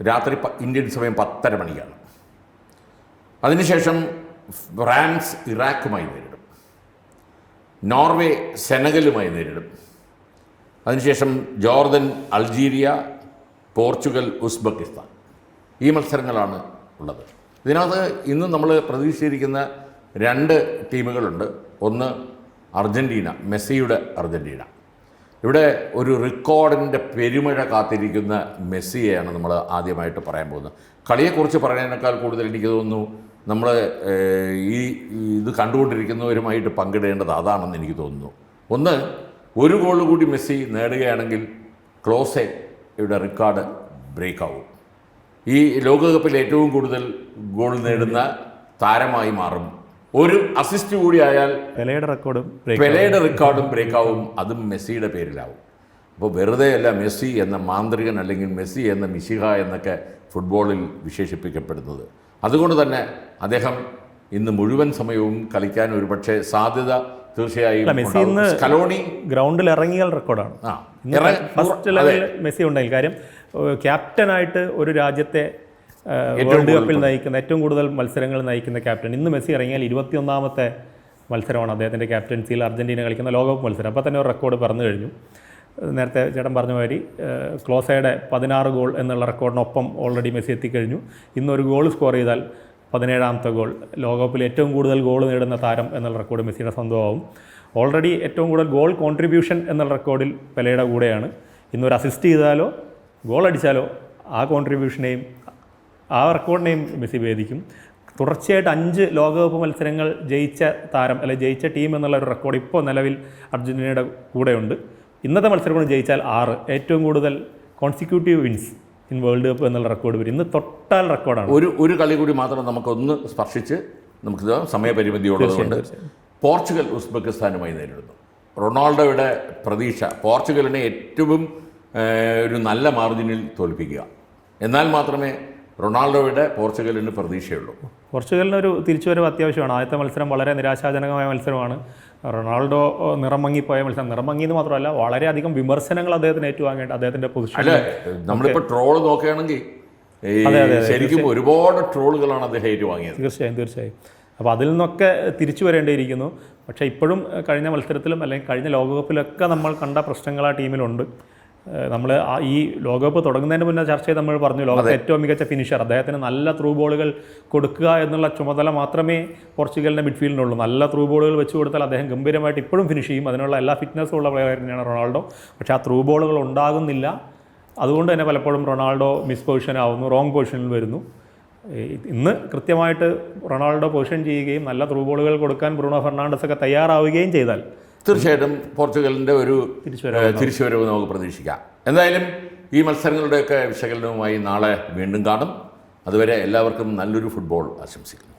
രാത്രി ഇന്ത്യൻ സമയം 10:30 മണിക്കാണ്. അതിനുശേഷം ഫ്രാൻസ് ഇറാഖുമായി നേരിടും. നോർവേ സെനഗലുമായി നേരിടും. അതിനുശേഷം ജോർദൻ അൾജീരിയ, പോർച്ചുഗൽ ഉസ്ബെക്കിസ്ഥാൻ. ഈ മത്സരങ്ങളാണ് ഉള്ളത്. ഇതിനകത്ത് ഇന്ന് നമ്മൾ പ്രതീക്ഷിച്ചിരിക്കുന്ന 2 ടീമുകളുണ്ട്. ഒന്ന് അർജൻറ്റീന, മെസ്സിയുടെ അർജൻറ്റീന. ഇവിടെ ഒരു റെക്കോർഡിൻ്റെ പെരുമഴ കാത്തിരിക്കുന്ന മെസ്സിയെയാണ് നമ്മൾ ആദ്യമായിട്ട് പറയാൻ പോകുന്നത്. കളിയെക്കുറിച്ച് പറയുന്നതിനേക്കാൾ കൂടുതൽ എനിക്ക് തോന്നുന്നു നമ്മൾ ഇത് കണ്ടുകൊണ്ടിരിക്കുന്നവരുമായിട്ട് പങ്കിടേണ്ടത് അതാണെന്ന് എനിക്ക് തോന്നുന്നു. ഒന്ന്, ഒരു ഗോൾ കൂടി മെസ്സി നേടുകയാണെങ്കിൽ ക്ലോസയുടെ റെക്കോർഡ് ബ്രേക്കാവും. ഈ ലോകകപ്പിൽ ഏറ്റവും കൂടുതൽ ഗോൾ നേടുന്ന താരമായി മാറും. ഒരു അസിസ്റ്റ് കൂടി ആയാൽ പെലെയുടെ റെക്കോർഡും ബ്രേക്കാവും. അതും മെസ്സിയുടെ പേരിലാവും. അപ്പോൾ വെറുതെ അല്ല മെസ്സി എന്ന മാന്ത്രികൻ അല്ലെങ്കിൽ മെസ്സി എന്ന മിശിഹ എന്നൊക്കെ ഫുട്ബോളിൽ വിശേഷിപ്പിക്കപ്പെടുന്നത്. അതുകൊണ്ട് തന്നെ അദ്ദേഹം ഇന്ന് മുഴുവൻ സമയവും കളിക്കാൻ ഒരുപക്ഷെ സാധ്യത തീർച്ചയായും സ്കലോണി ഗ്രൗണ്ടിൽ ഇറങ്ങിയാൽ റെക്കോർഡാണ്. ഫസ്റ്റ് ലെവലിൽ മെസ്സി ഉണ്ടായി. കാര്യം ക്യാപ്റ്റനായിട്ട് ഒരു രാജ്യത്തെ വേൾഡ് കപ്പിൽ നയിക്കുന്ന, ഏറ്റവും കൂടുതൽ മത്സരങ്ങൾ നയിക്കുന്ന ക്യാപ്റ്റൻ. ഇന്ന് മെസ്സി ഇറങ്ങിയാൽ 21ാമത്തെ മത്സരമാണ് അദ്ദേഹത്തിൻ്റെ ക്യാപ്റ്റൻസിയിൽ അർജൻറ്റീന കളിക്കുന്ന ലോകകപ്പ് മത്സരം. അപ്പോൾ തന്നെ ഒരു റെക്കോർഡ് പറഞ്ഞു കഴിഞ്ഞു. നേരത്തെ ചേട്ടൻ പറഞ്ഞ മാതിരി ക്ലോസയുടെ 16 ഗോൾ എന്നുള്ള റെക്കോർഡിനൊപ്പം ഓൾറെഡി മെസ്സി എത്തിക്കഴിഞ്ഞു. ഇന്നൊരു ഗോൾ സ്കോർ ചെയ്താൽ 17ാമത്തെ ഗോൾ, ലോകകപ്പിൽ ഏറ്റവും കൂടുതൽ ഗോൾ നേടുന്ന താരം എന്നുള്ള റെക്കോർഡ് മെസ്സിയുടെ സ്വന്തമാവും. ഓൾറെഡി ഏറ്റവും കൂടുതൽ ഗോൾ കോൺട്രിബ്യൂഷൻ എന്നുള്ള റെക്കോർഡിൽ പെലെയുടെ കൂടെയാണ്. ഇന്നൊരു അസിസ്റ്റ് ചെയ്താലോ ഗോൾ അടിച്ചാലോ ആ കോൺട്രിബ്യൂഷനെയും ആ റെക്കോർഡിനെയും മെസ്സി ഭേദിക്കും. തുടർച്ചയായിട്ട് 5 ലോകകപ്പ് മത്സരങ്ങൾ ജയിച്ച താരം അല്ലെങ്കിൽ ജയിച്ച ടീം എന്നുള്ള ഒരു റെക്കോർഡ് ഇപ്പോൾ നിലവിൽ അർജൻറ്റീനയുടെ കൂടെയുണ്ട്. ഇന്നത്തെ മത്സരം കൊണ്ട് ജയിച്ചാൽ 6, ഏറ്റവും കൂടുതൽ consecutive wins in world cup എന്നുള്ള റെക്കോർഡ് വരും. ഇന്ന് തൊട്ടാൽ റെക്കോർഡാണ്. ഒരു കളി കൂടി മാത്രം നമുക്കൊന്ന് സ്പർശിച്ച് നമുക്ക് സമയപരിമിതിയുള്ളതുകൊണ്ട് പോർച്ചുഗൽ ഉസ്ബെക്കിസ്ഥാനുമായി നേരിടുന്നു. റൊണാൾഡോയുടെ പ്രതീക്ഷ പോർച്ചുഗലിനെ ഏറ്റവും ഒരു നല്ല മാർജിനിൽ തോൽപ്പിക്കുക. എന്നാൽ മാത്രമേ റൊണാൾഡോയുടെ പോർച്ചുഗലിന് പ്രതീക്ഷയുള്ളൂ. പോർച്ചുഗലിനൊരു തിരിച്ചുവരവ് അത്യാവശ്യമാണ്. ആദ്യത്തെ മത്സരം വളരെ നിരാശാജനകമായ മത്സരമാണ്. റൊണാൾഡോ നിറമങ്ങിപ്പോയ മത്സരം, നിറമങ്ങിയെന്ന് മാത്രമല്ല വളരെയധികം വിമർശനങ്ങൾ അദ്ദേഹത്തിന് ഏറ്റുവാങ്ങേണ്ട അദ്ദേഹത്തിൻ്റെ പൊസിഷൻ. അല്ലേ, നമ്മളിപ്പോൾ ട്രോള് നോക്കുകയാണെങ്കിൽ ശരിക്കും ഒരുപാട് ട്രോളുകളാണ് അദ്ദേഹം ഏറ്റുവാങ്ങിയത്. തീർച്ചയായും. അപ്പോൾ അതിൽ നിന്നൊക്കെ തിരിച്ചു വരേണ്ടിയിരിക്കുന്നു. പക്ഷേ ഇപ്പോഴും കഴിഞ്ഞ മത്സരത്തിലും അല്ലെങ്കിൽ കഴിഞ്ഞ ലോകകപ്പിലൊക്കെ നമ്മൾ കണ്ട പ്രശ്നങ്ങൾ ആ ടീമിലുണ്ട്. നമ്മൾ ഈ ലോകകപ്പ് തുടങ്ങുന്നതിന് മുന്നേ ചർച്ച ചെയ്ത് നമ്മൾ പറഞ്ഞു, ലോകത്തെ ഏറ്റവും മികച്ച ഫിനിഷർ, അദ്ദേഹത്തിന് നല്ല ത്രൂ ബോളുകൾ കൊടുക്കുക എന്നുള്ള ചുമതല മാത്രമേ പോർച്ചുഗലിൻ്റെ മിഡ്ഫീൽഡിനുള്ളൂ. നല്ല ത്രൂ ബോളുകൾ വെച്ച് കൊടുത്താൽ അദ്ദേഹം ഗംഭീരമായിട്ട് ഇപ്പോഴും ഫിനിഷ് ചെയ്യും. അതിനുള്ള എല്ലാ ഫിറ്റ്നസ്സും ഉള്ള പ്ലെയർ തന്നെയാണ് റൊണാൾഡോ. പക്ഷേ ആ ത്രൂ ബോളുകൾ ഉണ്ടാകുന്നില്ല. അതുകൊണ്ട് തന്നെ പലപ്പോഴും റൊണാൾഡോ മിസ് പൊസിഷൻ ആവുന്നു, റോങ് പൊസിഷനിൽ വരുന്നു. ഇന്ന് കൃത്യമായിട്ട് റൊണാൾഡോ പൊസിഷൻ ചെയ്യുകയും നല്ല ത്രൂ ബോളുകൾ കൊടുക്കാൻ ബ്രൂണോ ഫെർണാണ്ടസ് ഒക്കെ തയ്യാറാവുകയും ചെയ്താൽ തീർച്ചയായിട്ടും പോർച്ചുഗലിൻ്റെ ഒരു തിരിച്ചുവരവ് നമുക്ക് പ്രതീക്ഷിക്കാം. എന്തായാലും ഈ മത്സരങ്ങളുടെയൊക്കെ വിശകലനവുമായി നാളെ വീണ്ടും കാണും. അതുവരെ എല്ലാവർക്കും നല്ലൊരു ഫുട്ബോൾ ആശംസിക്കുന്നു.